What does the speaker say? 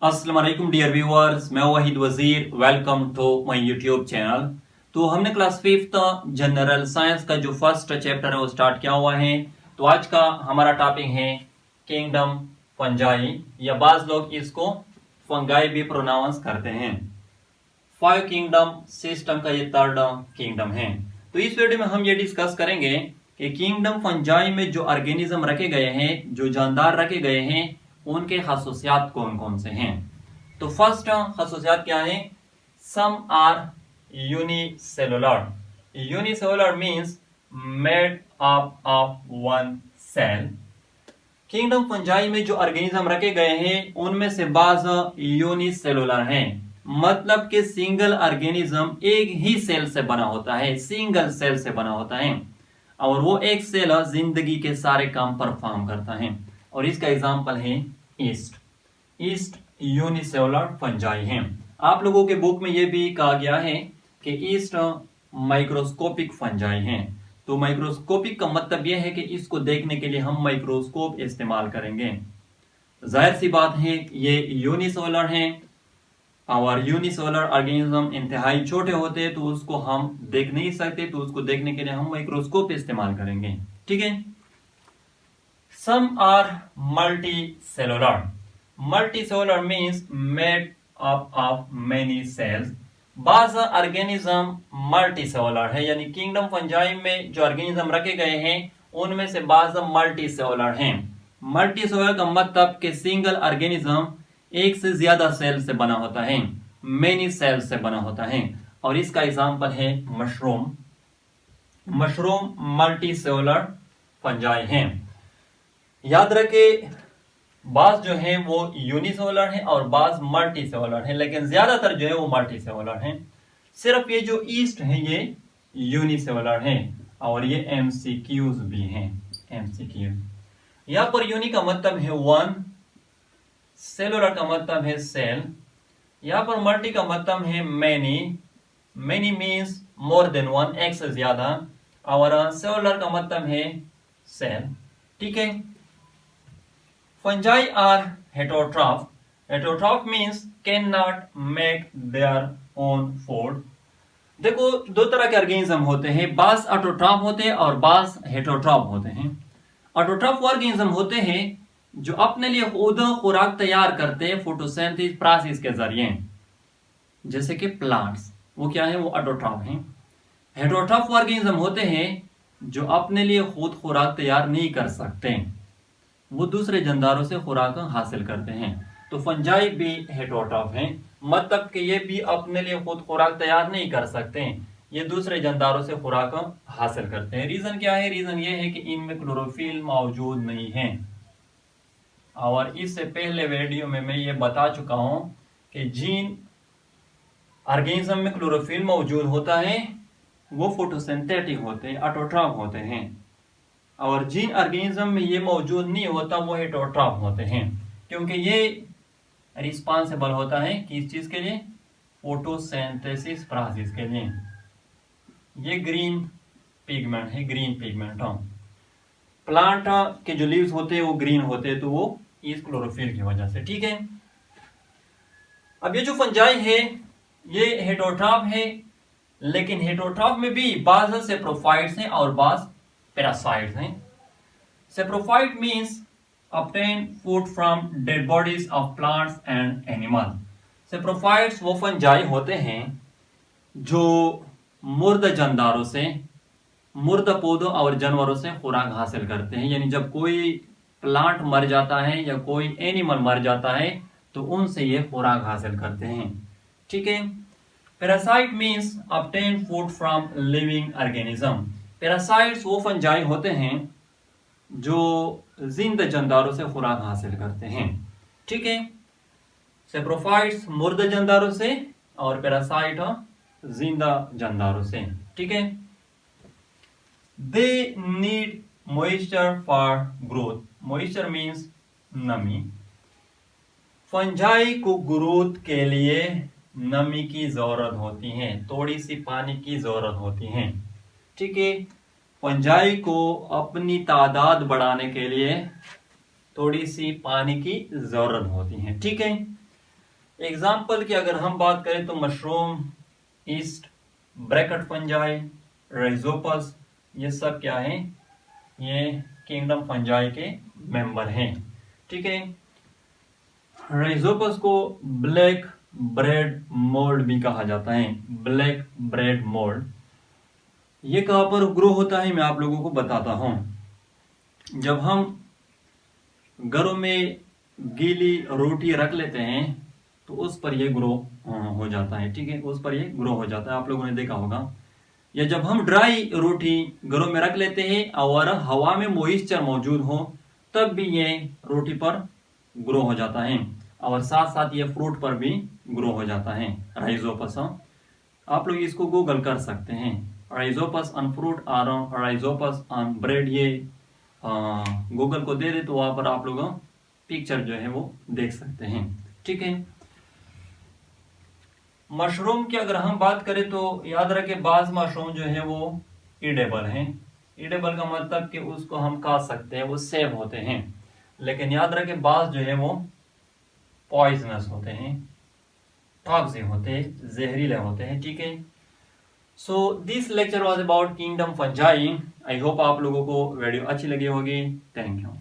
अस्सलाम वालेकुम dear viewers, मैं Waheed Wazir. Welcome to my YouTube channel. तो हमने क्लास 5th जनरल साइंस का जो फर्स्ट चैप्टर है वो स्टार्ट किया हुआ है। तो आज का हमारा टॉपिक है किंगडम फंजाई, या बाज लोग इसको फंगाई भी प्रोनाउंस करते हैं। 5 किंगडम सिस्टम का ये थर्ड किंगडम है। तो इस वीडियो में हम ये डिस्कस करेंगे कि किंगडम फंजाई में जो ऑर्गेनिज्म रखे गए हैं, जो जानदार रखे गए हैं, उनके खसूसियात कौन कौन से हैं। तो फर्स्ट खसूसियात क्या है? Some are unicellular. Unicellular means made up of one cell. Kingdom fungi में जो ऑर्गेनिज्म रखे गए हैं उनमें से बाज यूनिसेलुलर हैं, मतलब कि सिंगल ऑर्गेनिज्म एक ही सेल से बना होता है, सिंगल सेल से बना होता है, और वो एक सेल जिंदगी के सारे काम परफॉर्म करता है। और इसका एग्जांपल है ईस्ट। ईस्ट यूनिसेलुलर फंजाई है। आप लोगों के बुक में यह भी कहा गया है कि ईस्ट माइक्रोस्कोपिक फंजाई है। तो माइक्रोस्कोपिक का मतलब यह है कि इसको देखने के लिए हम माइक्रोस्कोप इस्तेमाल करेंगे। जाहिर सी बात है ये यूनिसेलुलर है, और यूनिसेलुलर ऑर्गेनिज्म इंतहाई छोटे होते हैं, तो उसको हम देख नहीं सकते, तो उसको देखने के लिए हम माइक्रोस्कोप इस्तेमाल करेंगे। ठीक है। Some are multicellular. Multicellular means made up of many cells. बाज ऑर्गेनिज्म मल्टीसेलुलर है, यानी किंगडम फंजाई में जो ऑर्गेनिज्म रखे गए हैं उनमें से बाज मल्टीसेलुलर हैं। मल्टीसेलुलर का मतलब कि सिंगल ऑर्गेनिज्म एक से ज्यादा सेल से बना होता है, मेनी सेल से बना होता है। और इसका एग्जांपल है मशरूम। मशरूम मल्टीसेलुलर फंजाई है। याद रखे बाज जो है वो यूनिसेलुलर है और बाज मल्टीसेलुलर है, लेकिन ज्यादातर जो है वो मल्टीसेलुलर है। सिर्फ ये जो ईस्ट है ये यूनिसेलुलर है, और ये एमसीक्यूज भी हैं। एमसीक्यू यहां पर यूनि का मतलब है वन, सेलुलर का मतलब है सेल, यहां पर मल्टी का मतलब है many. Many means more than one, एक से ज्यादा, और सेलुलर का मतलब है सेल। ठीक है। Fungi are heterotroph. Heterotroph means can not make their own food. देखो दो तरह के ऑर्गेनिज्म होते हैं, बास ऑटोट्रॉफ होते हैं और बास हेटरोट्रॉफ होते हैं। ऑटोट्रॉफ ऑर्गेनिज्म होते हैं जो अपने लिए खुद खुराक तैयार करते हैं फोटोसिंथेसिस प्रोसेस के जरिए, जैसे कि प्लांट्स, वो क्या है, वो ऑटोट्रॉफ हैं। हेटरोट्रॉफ ऑर्गेनिज्म होते हैं जो अपने लिए खुद खुराक तैयार नहीं कर सकते, वो दूसरे जानदारों से खुराक हासिल करते हैं। तो फंजाई भी हेटरोट्रॉफ हैं, मतलब कि ये भी अपने लिए खुद खुराक तैयार नहीं कर सकते, ये दूसरे जानदारों से खुराक हासिल करते हैं। रीजन क्या है? रीजन ये है कि इनमें क्लोरोफिल मौजूद नहीं है। और इससे पहले वीडियो में मैं ये बता चुका हूं कि जिन ऑर्गेनिज्म में क्लोरोफिल मौजूद होता है वो फोटोसिंथेटिक होते हैं, ऑटोट्रॉफ होते हैं, और जिन ऑर्गेनिज्म में ये मौजूद नहीं होता वो हेटरोट्रॉफ होते हैं, क्योंकि ये रिस्पांसिबल होता है किस चीज के लिए? फोटोसिंथेसिस प्रोसेस के लिए। ये ग्रीन पिगमेंट है, ग्रीन पिगमेंट। प्लांट के जो लीव्स होते हैं वो ग्रीन होते हैं, तो वो इस क्लोरोफिल की वजह से। ठीक है। अब ये जो फंजाई है ये हेटरोट्रॉफ है, लेकिन हेटरोट्रॉफ में भी बाज सेप्रोफाइट्स हैं और बाज पैरासाइट्स हैं। Saprophyte means obtain food from dead bodies of plants and animals. Saprophytes वो फंजाई होते हैं जो मुर्द जानदारों से, मुर्द पौधों और जानवरों से खुराक हासिल करते हैं। यानी जब कोई प्लांट मर जाता है या कोई एनिमल मर जाता है तो उनसे ये खुराक हासिल करते हैं। ठीक है। Parasite means obtain food from living organism. Parasites वो फंजाई होते हैं जो जिंदा जानदारों से खुराक हासिल करते हैं। ठीक है। सेप्रोफाइट्स मुर्दा जानदारों से और पैरासाइट जिंदा जानदारों से। ठीक है। They need moisture for growth. Moisture means नमी। फंजाई को ग्रोथ के लिए नमी की जरूरत होती है, थोड़ी सी पानी की जरूरत होती है। ठीक है। फंजाई को अपनी तादाद बढ़ाने के लिए थोड़ी सी पानी की जरूरत होती है। ठीक है। एग्जाम्पल की अगर हम बात करें तो mushroom, east, bracket fungi, Rhizopus, ये सब क्या है, ये किंगडम फंजाई के मेंबर हैं। ठीक है। राइजोपस को ब्लैक ब्रेड मोल्ड भी कहा जाता है, ब्लैक ब्रेड मोल्ड। ये कहां पर ग्रो होता है मैं आप लोगों को बताता हूं। जब हम घरों में गीली रोटी रख लेते हैं तो उस पर ये ग्रो हो जाता है। ठीक है, उस पर ये ग्रो हो जाता है, आप लोगों ने देखा होगा। या जब हम ड्राई रोटी घरों में रख लेते हैं और हवा में मॉइस्चर मौजूद हो तब भी ये रोटी पर ग्रो हो जाता है, और साथ साथ ये फ्रूट पर भी ग्रो हो जाता है, राइजोपस। आप लोग इसको गूगल कर सकते हैं, राइजोपस ऑन फ्रूट और राइजोपस ऑन ब्रेड। ये गूगल को दे दे तो वहां पर आप लोग पिक्चर जो है वो देख सकते हैं। ठीक है। मशरूम की अगर हम बात करें तो याद रखें बाज मशरूम जो है वो ईडेबल है। ईडेबल का मतलब कि उसको हम खा सकते हैं, वो सेव होते हैं। लेकिन याद रखें बाज जो है वो पॉइजनस होते हैं, टॉक्सिक होते हैं, जहरीले होते हैं। ठीक है। So this lecture was about kingdom fungi. I hope आप लोगों को वीडियो अच्छी लगी होगी। Thank you.